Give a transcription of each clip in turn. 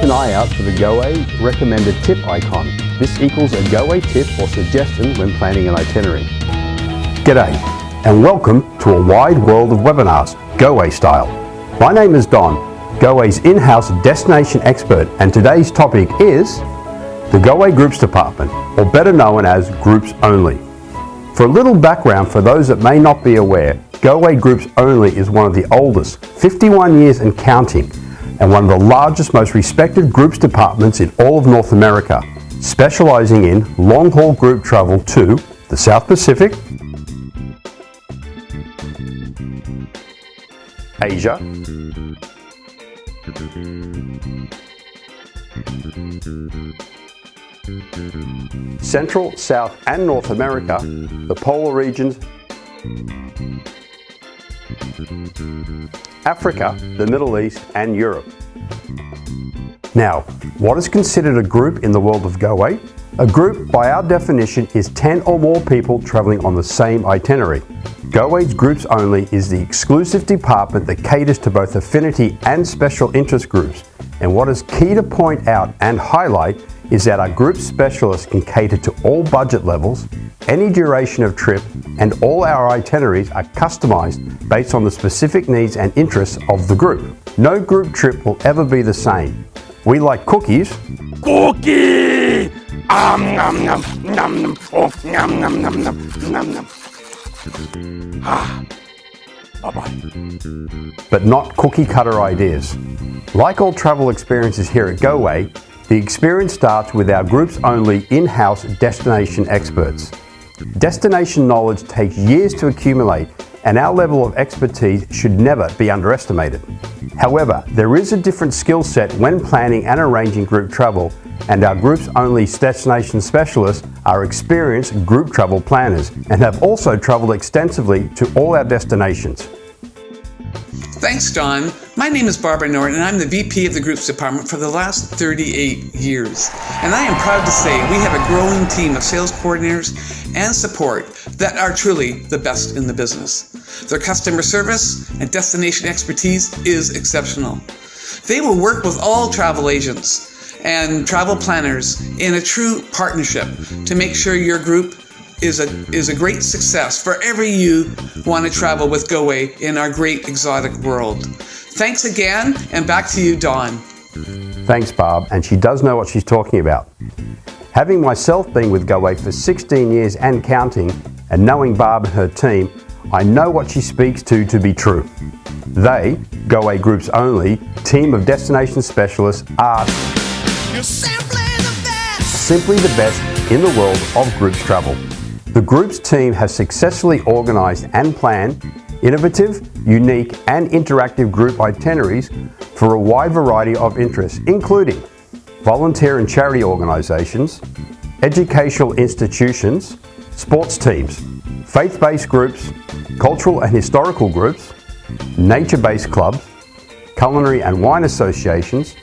keep an eye out for the Goway recommended tip icon. This equals a Goway tip or suggestion when planning an itinerary. G'day, and welcome to a wide world of webinars, Goway style. My name is Don, Goway's in-house destination expert, and today's topic is the Goway Groups Department, or better known as Groups Only. For a little background for those that may not be aware, Goway Groups Only is one of the oldest, 51 years and counting, and one of the largest, most respected groups departments in all of North America, specializing in long-haul group travel to the South Pacific, Asia, Central, South and North America, the polar regions, Africa, the Middle East and Europe. Now, what is considered a group in the world of Goway? A group, by our definition, is 10 or more people traveling on the same itinerary. Goway's Groups Only is the exclusive department that caters to both affinity and special interest groups. And what is key to point out and highlight is that our group specialists can cater to all budget levels, any duration of trip, and all our itineraries are customized based on the specific needs and interests of the group. No group trip will ever be the same. We like cookies. Cookie! Nom nom nom. Oh, nom nom nom nom nom. Ah. Bye-bye. But not cookie cutter ideas. Like all travel experiences here at Goway, the experience starts with our Groups Only in-house destination experts. Destination knowledge takes years to accumulate, and our level of expertise should never be underestimated. However, there is a different skill set when planning and arranging group travel, and our Groups Only destination specialists are experienced group travel planners and have also traveled extensively to all our destinations. Thanks, Don. My name is Barbara Norton, and I'm the VP of the Groups Department for the last 38 years. And I am proud to say we have a growing team of sales coordinators and support that are truly the best in the business. Their customer service and destination expertise is exceptional. They will work with all travel agents and travel planners in a true partnership to make sure your group is a great success wherever you want to travel with Goway in our great exotic world. Thanks again, and back to you, Dawn. Thanks, Barb, and she does know what she's talking about. Having myself been with Goway for 16 years and counting, and knowing Barb and her team, I know what she speaks to be true. They, Goway Groups Only, team of destination specialists, are simply the best in the world of groups travel. The Groups team has successfully organised and planned innovative, unique and interactive group itineraries for a wide variety of interests, including volunteer and charity organisations, educational institutions, sports teams, faith-based groups, cultural and historical groups, nature-based clubs, culinary and wine associations,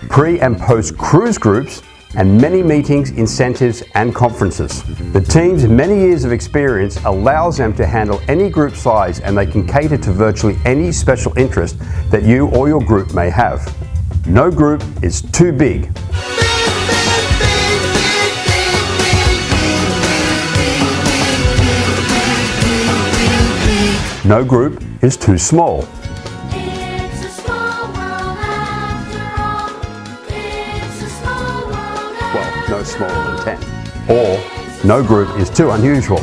pre- and post-cruise groups, and many meetings, incentives and conferences. The team's many years of experience allows them to handle any group size, and they can cater to virtually any special interest that you or your group may have. No group is too big. No group is too small. No smaller than 10. Or, no group is too unusual.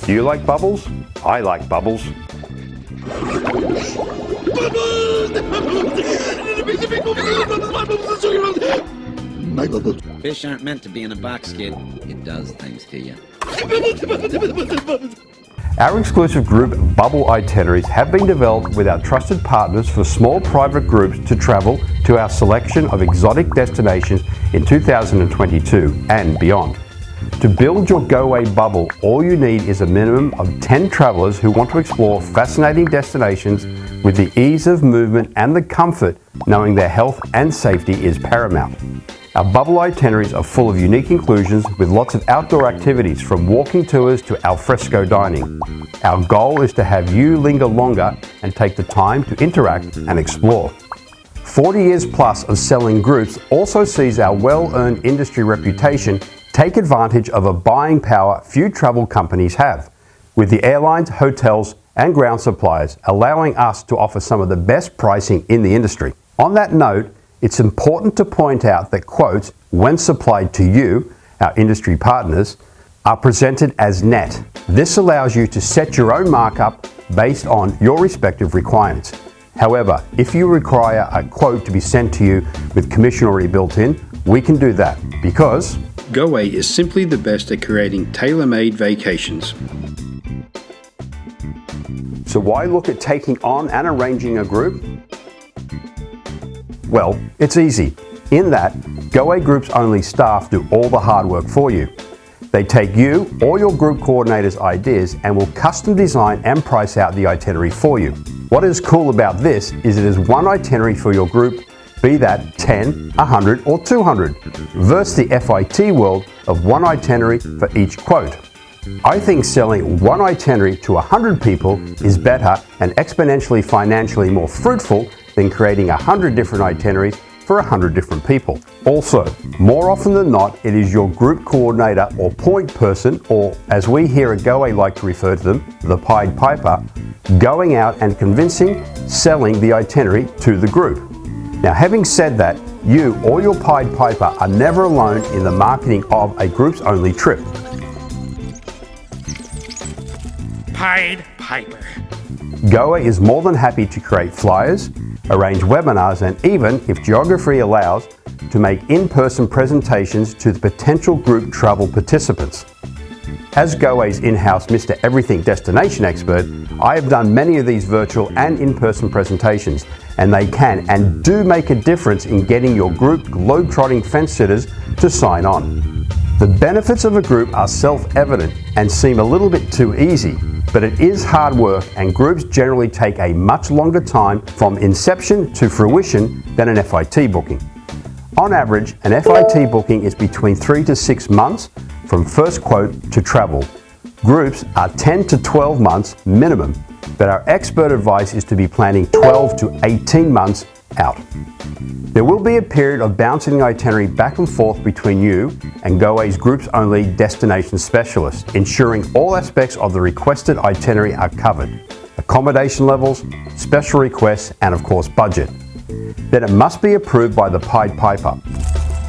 Do you like bubbles? I like bubbles. Fish aren't meant to be in a box, kid. It does things to you. Our exclusive group bubble itineraries have been developed with our trusted partners for small private groups to travel to our selection of exotic destinations in 2022 and beyond. To build your Goway bubble, all you need is a minimum of 10 travelers who want to explore fascinating destinations with the ease of movement and the comfort knowing their health and safety is paramount. Our bubble itineraries are full of unique inclusions with lots of outdoor activities from walking tours to alfresco dining. Our goal is to have you linger longer and take the time to interact and explore. 40 years plus of selling groups also sees our well-earned industry reputation take advantage of a buying power few travel companies have, with the airlines, hotels, and ground suppliers allowing us to offer some of the best pricing in the industry. On that note, it's important to point out that quotes, when supplied to you, our industry partners, are presented as net. This allows you to set your own markup based on your respective requirements. However, if you require a quote to be sent to you with commission already built in, we can do that because Goway is simply the best at creating tailor-made vacations. So why look at taking on and arranging a group? Well, it's easy, in that Goway GroupsOnly staff do all the hard work for you. They take you or your group coordinator's ideas and will custom design and price out the itinerary for you. What is cool about this is it is one itinerary for your group, be that 10, 100 or 200, versus the FIT world of one itinerary for each quote. I think selling one itinerary to 100 people is better and exponentially financially more fruitful than creating 100 different itineraries for 100 different people. Also, more often than not, it is your group coordinator or point person, or as we here at Goway like to refer to them, the Pied Piper, going out and convincing, selling the itinerary to the group. Now, having said that, you or your Pied Piper are never alone in the marketing of a groups-only trip. Pied Piper. Goway is more than happy to create flyers, arrange webinars, and even, if geography allows, to make in-person presentations to the potential group travel participants. As Goway's in-house Mr. Everything destination expert, I have done many of these virtual and in-person presentations, and they can and do make a difference in getting your group globe-trotting fence-sitters to sign on. The benefits of a group are self-evident and seem a little bit too easy, but it is hard work, and groups generally take a much longer time from inception to fruition than an FIT booking. On average, an FIT booking is between 3 to 6 months from first quote to travel. Groups are 10 to 12 months minimum, but our expert advice is to be planning 12 to 18 months out. There will be a period of bouncing the itinerary back and forth between you and Goway's GroupsOnly destination specialist, ensuring all aspects of the requested itinerary are covered: accommodation levels, special requests, and of course budget. Then it must be approved by the Pied Piper.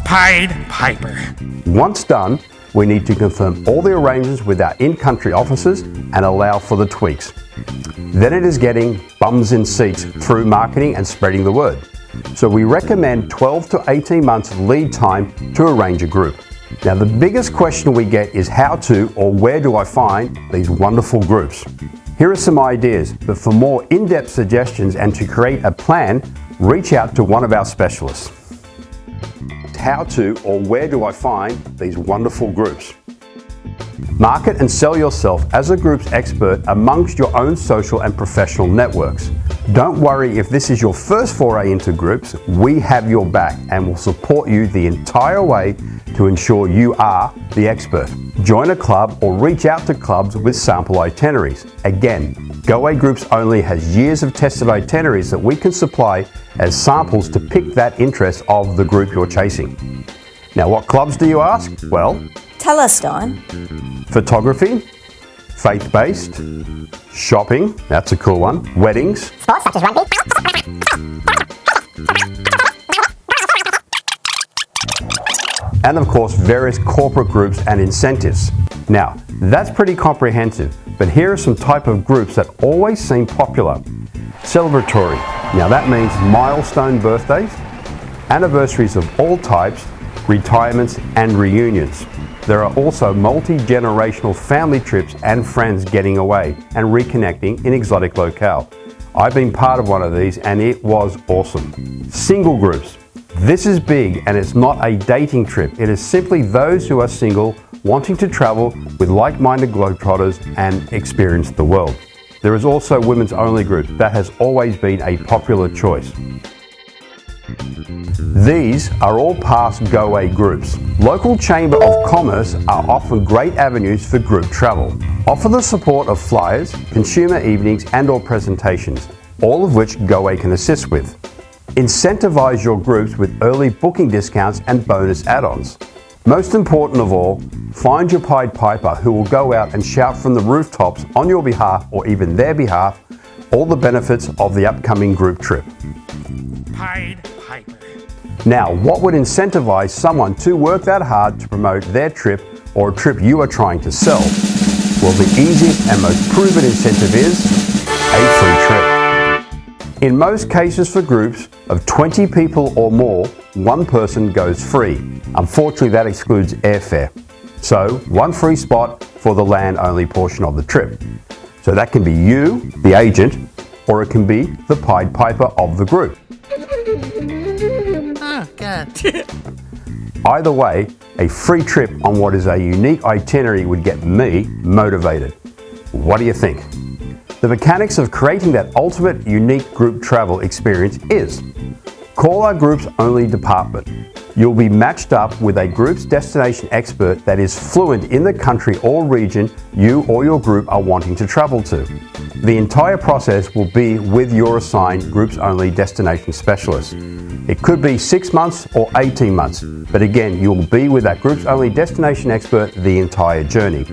Pied Piper. Once done, we need to confirm all the arrangements with our in-country officers and allow for the tweaks. Then it is getting bums in seats through marketing and spreading the word. So we recommend 12 to 18 months lead time to arrange a group. Now, the biggest question we get is how to or where do I find these wonderful groups? Here are some ideas, but for more in-depth suggestions and to create a plan, reach out to one of our specialists. How to or where do I find these wonderful groups? Market and sell yourself as a group's expert amongst your own social and professional networks. Don't worry if this is your first foray into groups, we have your back and will support you the entire way to ensure you are the expert. Join a club or reach out to clubs with sample itineraries. Again, Goway GroupsOnly has years of tested itineraries that we can supply as samples to pick that interest of the group you're chasing. Now, what clubs do you ask? Well, tell us, Don. Photography, faith-based, shopping, that's a cool one, weddings, Sports such as rugby. and of course various corporate groups and incentives. Now, that's pretty comprehensive, but here are some type of groups that always seem popular. Celebratory, now that means milestone birthdays, anniversaries of all types, retirements and reunions. There are also multi-generational family trips and friends getting away and reconnecting in exotic locale. I've been part of one of these and it was awesome. Single groups. This is big and it's not a dating trip. It is simply those who are single wanting to travel with like-minded globetrotters and experience the world. There is also women's only group that has always been a popular choice. These are all past Goway groups. Local Chamber of Commerce are often great avenues for group travel. Offer the support of flyers, consumer evenings and/or presentations, all of which Goway can assist with. Incentivize your groups with early booking discounts and bonus add-ons. Most important of all, find your Pied Piper who will go out and shout from the rooftops on your behalf or even their behalf all the benefits of the upcoming group trip. Pied Piper. Now, what would incentivize someone to work that hard to promote their trip or a trip you are trying to sell? Well, the easiest and most proven incentive is a free trip. In most cases for groups of 20 people or more, one person goes free. Unfortunately, that excludes airfare. So, one free spot for the land-only portion of the trip. So that can be you, the agent, or it can be the Pied Piper of the group. Oh, God. Either way, a free trip on what is a unique itinerary would get me motivated. What do you think? The mechanics of creating that ultimate unique group travel experience is: call our Groups Only department. You'll be matched up with a group's destination expert that is fluent in the country or region you or your group are wanting to travel to. The entire process will be with your assigned Groups Only destination specialist. It could be 6 months or 18 months, but again, you'll be with that Groups Only destination expert the entire journey.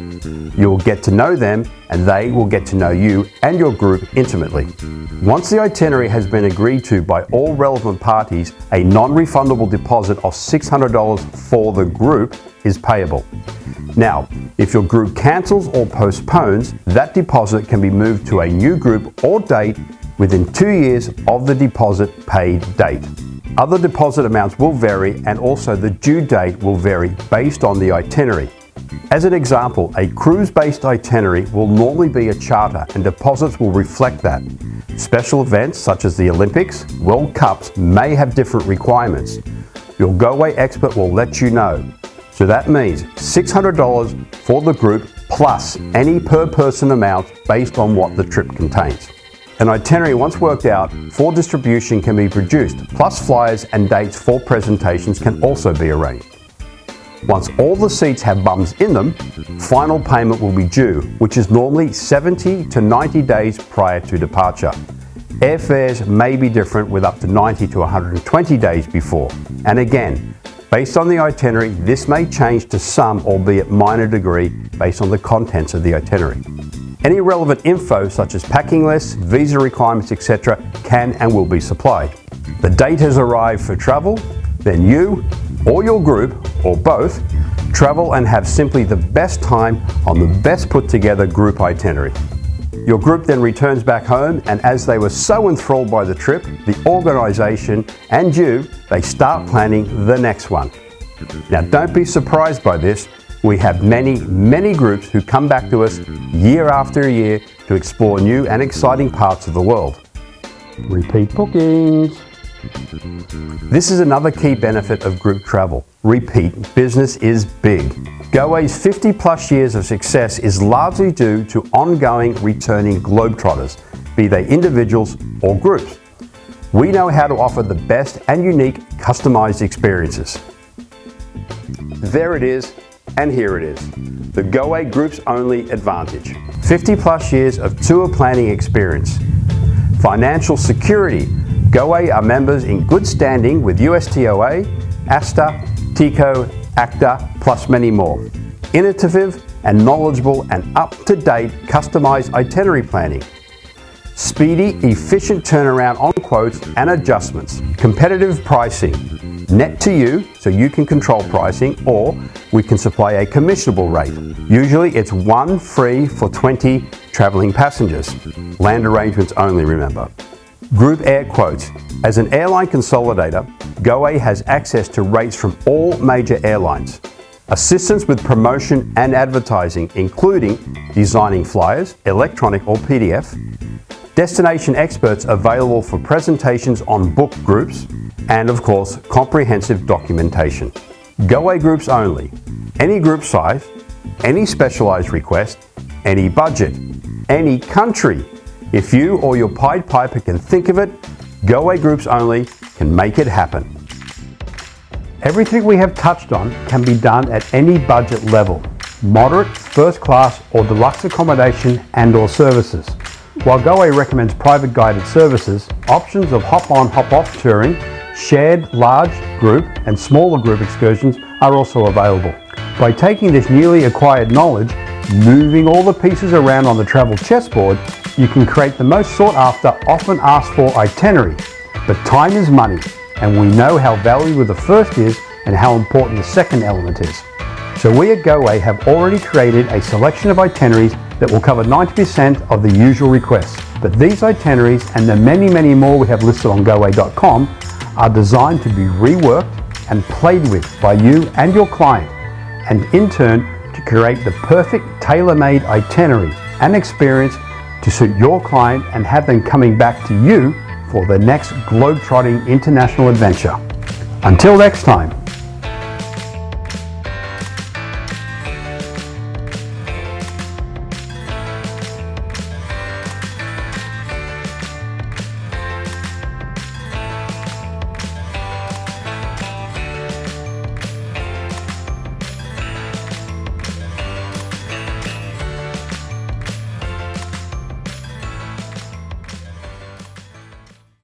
You'll get to know them and they will get to know you and your group intimately. Once the itinerary has been agreed to by all relevant parties, a non-refundable deposit of $600 for the group is payable. Now, if your group cancels or postpones, that deposit can be moved to a new group or date within 2 years of the deposit paid date. Other deposit amounts will vary and also the due date will vary based on the itinerary. As an example, a cruise-based itinerary will normally be a charter and deposits will reflect that. Special events such as the Olympics, World Cups may have different requirements. Your Goway expert will let you know. So that means $600 for the group plus any per person amount based on what the trip contains. An itinerary once worked out for distribution can be produced, plus flyers and dates for presentations can also be arranged. Once all the seats have bums in them, final payment will be due, which is normally 70 to 90 days prior to departure. Airfares may be different with up to 90 to 120 days before. And again, based on the itinerary, this may change to some, albeit minor degree, based on the contents of the itinerary. Any relevant info such as packing lists, visa requirements, etc. can and will be supplied. The date has arrived for travel, then you or your group, or both, travel and have simply the best time on the best put together group itinerary. Your group then returns back home, and as they were so enthralled by the trip, the organisation and you, they start planning the next one. Now don't be surprised by this. We have many groups who come back to us year after year to explore new and exciting parts of the world. Repeat bookings. This is another key benefit of group travel. Repeat business is big. Goway's 50 plus years of success is largely due to ongoing returning globetrotters, be they individuals or groups. We know how to offer the best and unique customized experiences. There it is, and here it is. The Goway Groups Only Advantage. 50 plus years of tour planning experience. Financial security. Goway are members in good standing with USTOA, ASTA, TICO, ACTA, plus many more. Innovative and knowledgeable and up-to-date customized itinerary planning. Speedy, efficient turnaround on quotes and adjustments. Competitive pricing. Net to you, so you can control pricing, or we can supply a commissionable rate. Usually it's one free for 20 traveling passengers. Land arrangements only, remember. Group air quotes. As an airline consolidator, Goway has access to rates from all major airlines. Assistance with promotion and advertising, including designing flyers, electronic or PDF. Destination experts available for presentations on booked groups. And of course, comprehensive documentation. Goway Groups Only. Any group size, any specialized request, any budget, any country. If you or your Pied Piper can think of it, Goway Groups Only can make it happen. Everything we have touched on can be done at any budget level, moderate, first class or deluxe accommodation and/or services. While Goway recommends private guided services, options of hop-on, hop-off touring, shared large group and smaller group excursions are also available. By taking this newly acquired knowledge, moving all the pieces around on the travel chessboard, you can create the most sought after, often asked for itinerary. But time is money, and we know how valuable the first is and how important the second element is. So we at Goway have already created a selection of itineraries that will cover 90% of the usual requests. But these itineraries and the many more we have listed on Goway.com are designed to be reworked and played with by you and your client, and in turn to create the perfect tailor-made itinerary and experience to suit your client and have them coming back to you for the next globe-trotting international adventure. Until next time.